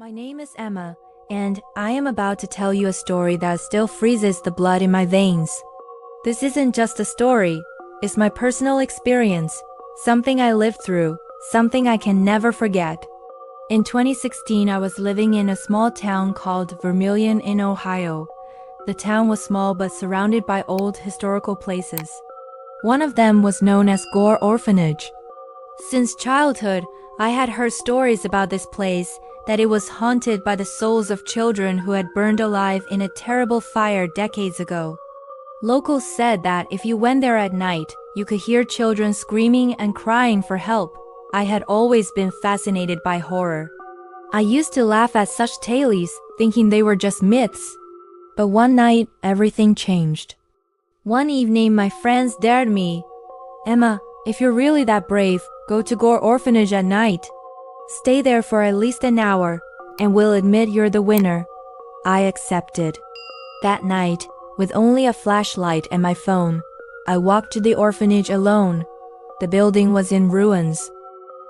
My name is Emma, and I am about to tell you a story that still freezes the blood in my veins. This isn't just a story, it's my personal experience, something I lived through, something I can never forget. In 2016, I was living in a small town called Vermilion in Ohio. The town was small but surrounded by old historical places. One of them was known as Gore Orphanage. Since childhood, I had heard stories about this place, that it was haunted by the souls of children who had burned alive in a terrible fire decades ago. Locals said that if you went there at night, you could hear children screaming and crying for help. I had always been fascinated by horror. I used to laugh at such tales, thinking they were just myths. But one night, everything changed. One evening, my friends dared me. "Emma, if you're really that brave, go to Gore Orphanage at night. Stay there for at least an hour, and we'll admit you're the winner." I accepted. That night, with only a flashlight and my phone, I walked to the orphanage alone. The building was in ruins.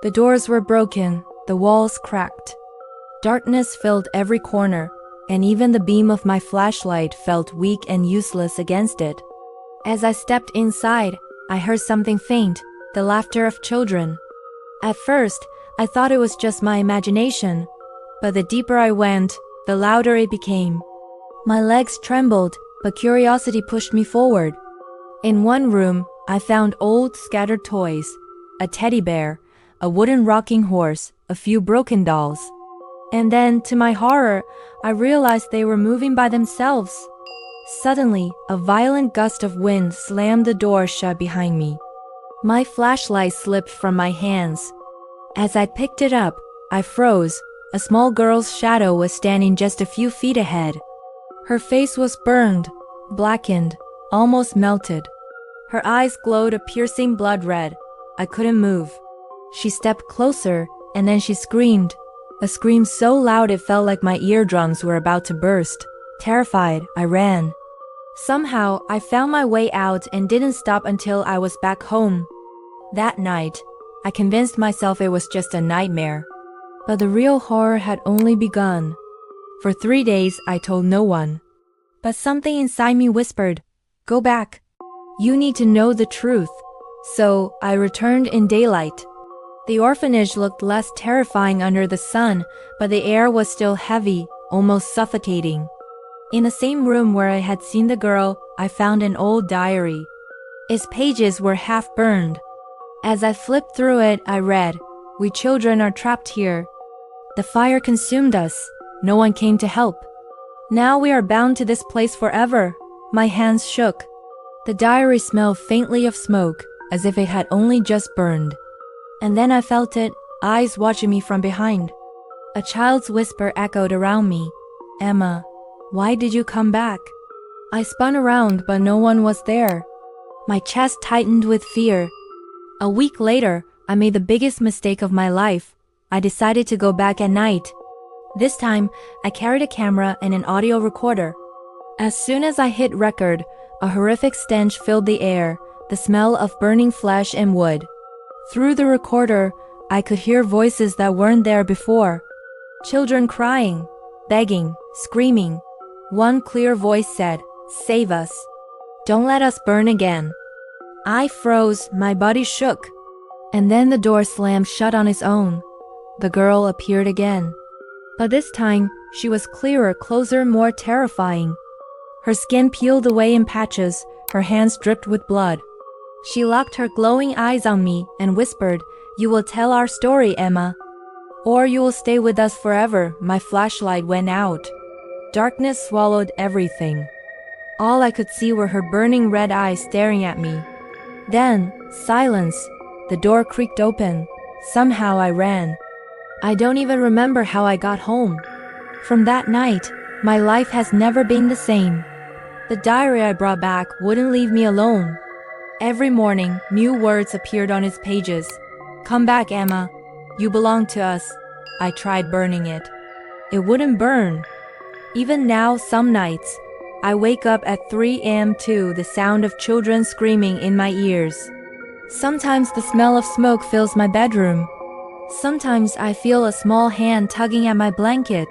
The doors were broken, the walls cracked. Darkness filled every corner, and even the beam of my flashlight felt weak and useless against it. As I stepped inside, I heard something faint, the laughter of children. At first, I thought it was just my imagination, but the deeper I went, the louder it became. My legs trembled, but curiosity pushed me forward. In one room, I found old, scattered toys, a teddy bear, a wooden rocking horse, a few broken dolls. And then, to my horror, I realized they were moving by themselves. Suddenly, a violent gust of wind slammed the door shut behind me. My flashlight slipped from my hands. As I picked it up, I froze. A small girl's shadow was standing just a few feet ahead. Her face was burned, blackened, almost melted. Her eyes glowed a piercing blood red. I couldn't move. She stepped closer, and then she screamed. A scream so loud it felt like my eardrums were about to burst. Terrified, I ran. Somehow, I found my way out and didn't stop until I was back home. That night, I convinced myself it was just a nightmare. But the real horror had only begun. For 3 days, I told no one. But something inside me whispered, "Go back. You need to know the truth." So, I returned in daylight. The orphanage looked less terrifying under the sun, but the air was still heavy, almost suffocating. In the same room where I had seen the girl, I found an old diary. Its pages were half burned. As I flipped through it, I read, "We children are trapped here. The fire consumed us. No one came to help. Now we are bound to this place forever." My hands shook. The diary smelled faintly of smoke, as if it had only just burned. And then I felt it, eyes watching me from behind. A child's whisper echoed around me. "Emma, why did you come back?" I spun around, but no one was there. My chest tightened with fear. A week later, I made the biggest mistake of my life. I decided to go back at night. This time, I carried a camera and an audio recorder. As soon as I hit record, a horrific stench filled the air, the smell of burning flesh and wood. Through the recorder, I could hear voices that weren't there before. Children crying, begging, screaming. One clear voice said, "Save us. Don't let us burn again." I froze, my body shook. And then the door slammed shut on its own. The girl appeared again. But this time, she was clearer, closer, more terrifying. Her skin peeled away in patches, her hands dripped with blood. She locked her glowing eyes on me and whispered, "You will tell our story, Emma. Or you will stay with us forever." My flashlight went out. Darkness swallowed everything. All I could see were her burning red eyes staring at me. Then, silence. The door creaked open. Somehow I ran. I don't even remember how I got home. From that night, my life has never been the same. The diary I brought back wouldn't leave me alone. Every morning, new words appeared on its pages. "Come back, Emma. You belong to us." I tried burning it. It wouldn't burn. Even now, some nights, I wake up at 3 a.m. to the sound of children screaming in my ears. Sometimes the smell of smoke fills my bedroom. Sometimes I feel a small hand tugging at my blanket.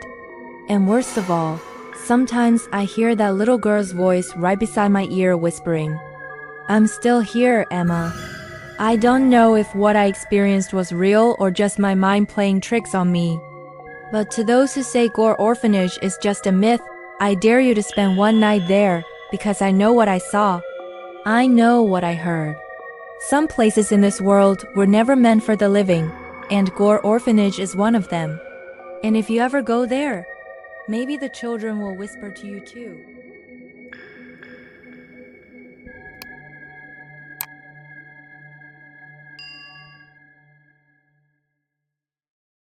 And worst of all, sometimes I hear that little girl's voice right beside my ear whispering, "I'm still here, Emma." I don't know if what I experienced was real or just my mind playing tricks on me. But to those who say Gore Orphanage is just a myth, I dare you to spend one night there, because I know what I saw. I know what I heard. Some places in this world were never meant for the living, and Gore Orphanage is one of them. And if you ever go there, maybe the children will whisper to you too.